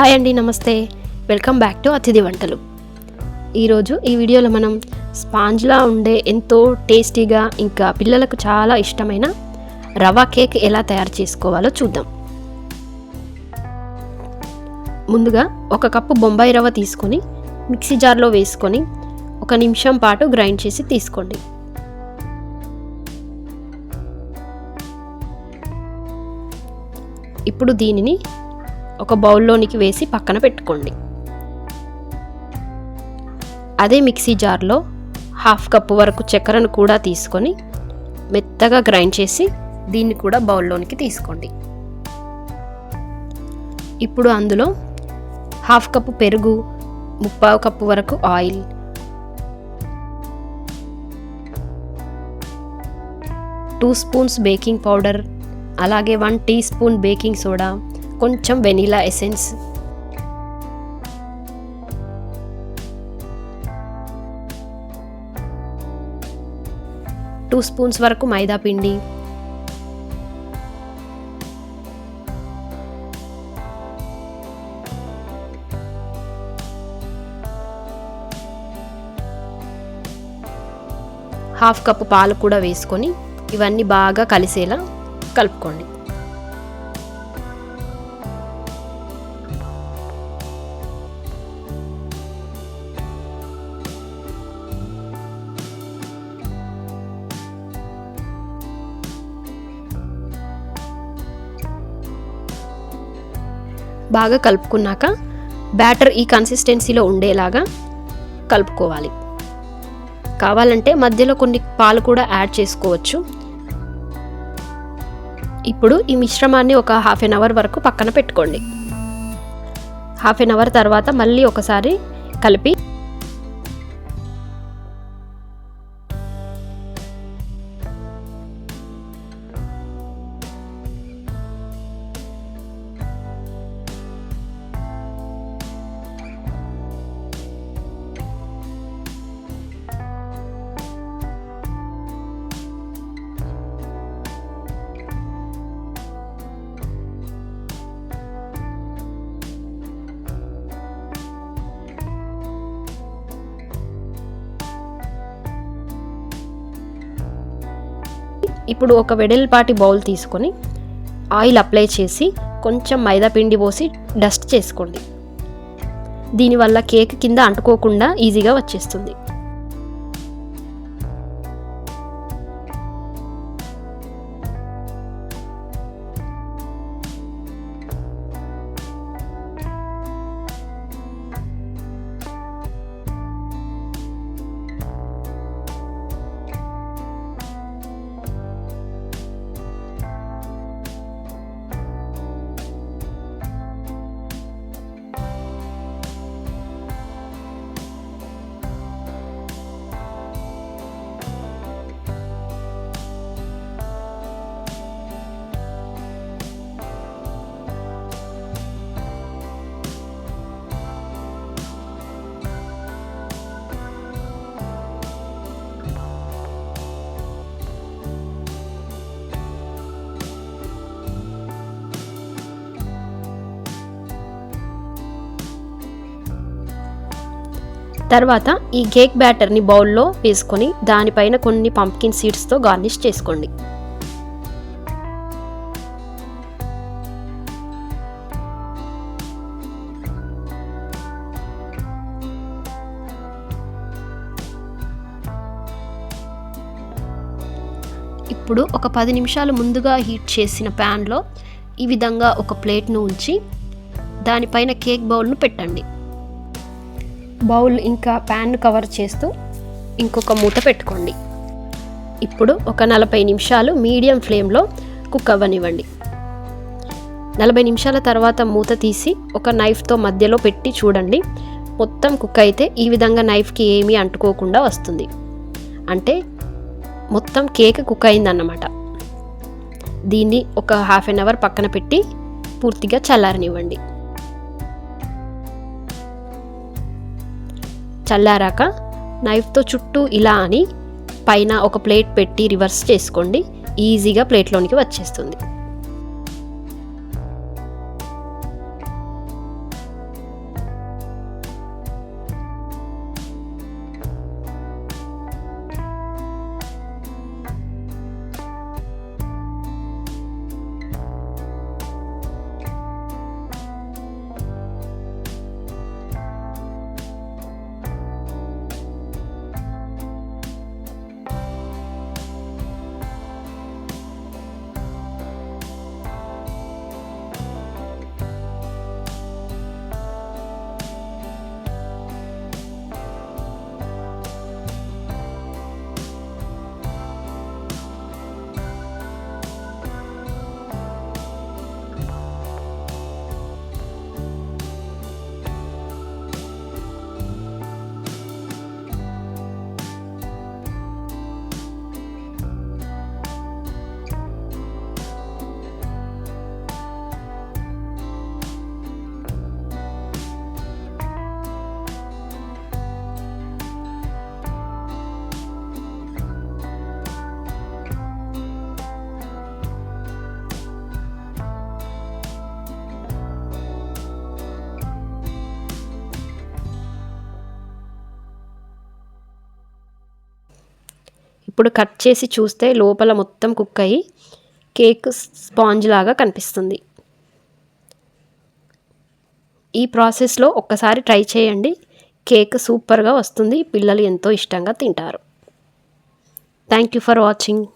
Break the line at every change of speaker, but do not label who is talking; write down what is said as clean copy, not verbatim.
Hi అండి, నమస్తే. Welcome back to అతిథి వంటలు. ఈరోజు ఈ వీడియోలో మనం స్పాంజ్లా ఉండే ఎంతో టేస్టీగా ఇంకా పిల్లలకు చాలా ఇష్టమైన రవా కేక్ ఎలా తయారు చేసుకోవాలో చూద్దాం. ముందుగా 1 కప్పు బొంబాయి రవ్వ తీసుకొని మిక్సీ జార్లో వేసుకొని 1 నిమిషం పాటు గ్రైండ్ చేసి తీసుకోండి. ఇప్పుడు దీనిని ఒక బౌల్లోనికి వేసి పక్కన పెట్టుకోండి. అదే మిక్సీ జార్లో 1/2 కప్పు వరకు చక్కెరను కూడా తీసుకొని మెత్తగా గ్రైండ్ చేసి దీన్ని కూడా బౌల్లోనికి తీసుకోండి. ఇప్పుడు అందులో 1/2 కప్పు పెరుగు, 1/4 కప్పు వరకు ఆయిల్, 2 స్పూన్స్ బేకింగ్ పౌడర్, అలాగే 1 టీ స్పూన్ బేకింగ్ సోడా, కొంచెం వెనిలా ఎసెన్స్, టూ స్పూన్స్ వరకు మైదా పిండి, హాఫ్ కప్పు పాలు కూడా వేసుకొని ఇవన్నీ బాగా కలిసేలా కలుపుకోండి. బాగా కలుపుకున్నాక బ్యాటర్ ఈ కన్సిస్టెన్సీలో ఉండేలాగా కలుపుకోవాలి. కావాలంటే మధ్యలో కొన్ని పాలు కూడా యాడ్ చేసుకోవచ్చు. ఇప్పుడు ఈ మిశ్రమాన్ని ఒక 1/2 అవర్ వరకు పక్కన పెట్టుకోండి. 1/2 అవర్ తర్వాత మళ్ళీ ఒకసారి కలిపి ఇప్పుడు ఒక వెడల్పాటి బౌల్ తీసుకొని ఆయిల్ అప్లై చేసి కొంచెం మైదా పిండి పోసి డస్ట్ చేసుకోండి. దీనివల్ల కేక్ కింద అంటుకోకుండా ఈజీగా వచ్చేస్తుంది. తర్వాత ఈ కేక్ బ్యాటర్ని బౌల్లో వేసుకొని దానిపైన కొన్ని పంప్కిన్ సీడ్స్తో గార్నిష్ చేసుకోండి. ఇప్పుడు ఒక 10 నిమిషాలు ముందుగా హీట్ చేసిన ప్యాన్లో ఈ విధంగా ఒక ప్లేట్ను ఉంచి దానిపైన కేక్ బౌల్ను పెట్టండి. బౌల్ ఇంకా ప్యాన్ కవర్ చేస్తూ ఇంకొక మూత పెట్టుకోండి. ఇప్పుడు ఒక 40 నిమిషాలు మీడియం ఫ్లేమ్లో కుక్ అవ్వనివ్వండి. 40 నిమిషాల తర్వాత మూత తీసి ఒక నైఫ్తో మధ్యలో పెట్టి చూడండి. మొత్తం కుక్ అయితే ఈ విధంగా నైఫ్కి ఏమీ అంటుకోకుండా వస్తుంది. అంటే మొత్తం కేక్ కుక్ అయిందన్నమాట. దీన్ని ఒక 1/2 అవర్ పక్కన పెట్టి పూర్తిగా చల్లారనివ్వండి. చల్లారాక నైఫ్తో చుట్టూ ఇలా అని పైన ఒక ప్లేట్ పెట్టి రివర్స్ చేసుకోండి. ఈజీగా ప్లేట్లోనికి వచ్చేస్తుంది. ఇప్పుడు కట్ చేసి చూస్తే లోపల మొత్తం కుక్ అయ్యి కేక్ స్పాంజ్ లాగా కనిపిస్తుంది. ఈ ప్రాసెస్లో ఒక్కసారి ట్రై చేయండి. కేక్ సూపర్గా వస్తుంది. పిల్లలు ఎంతో ఇష్టంగా తింటారు. Thank you for watching.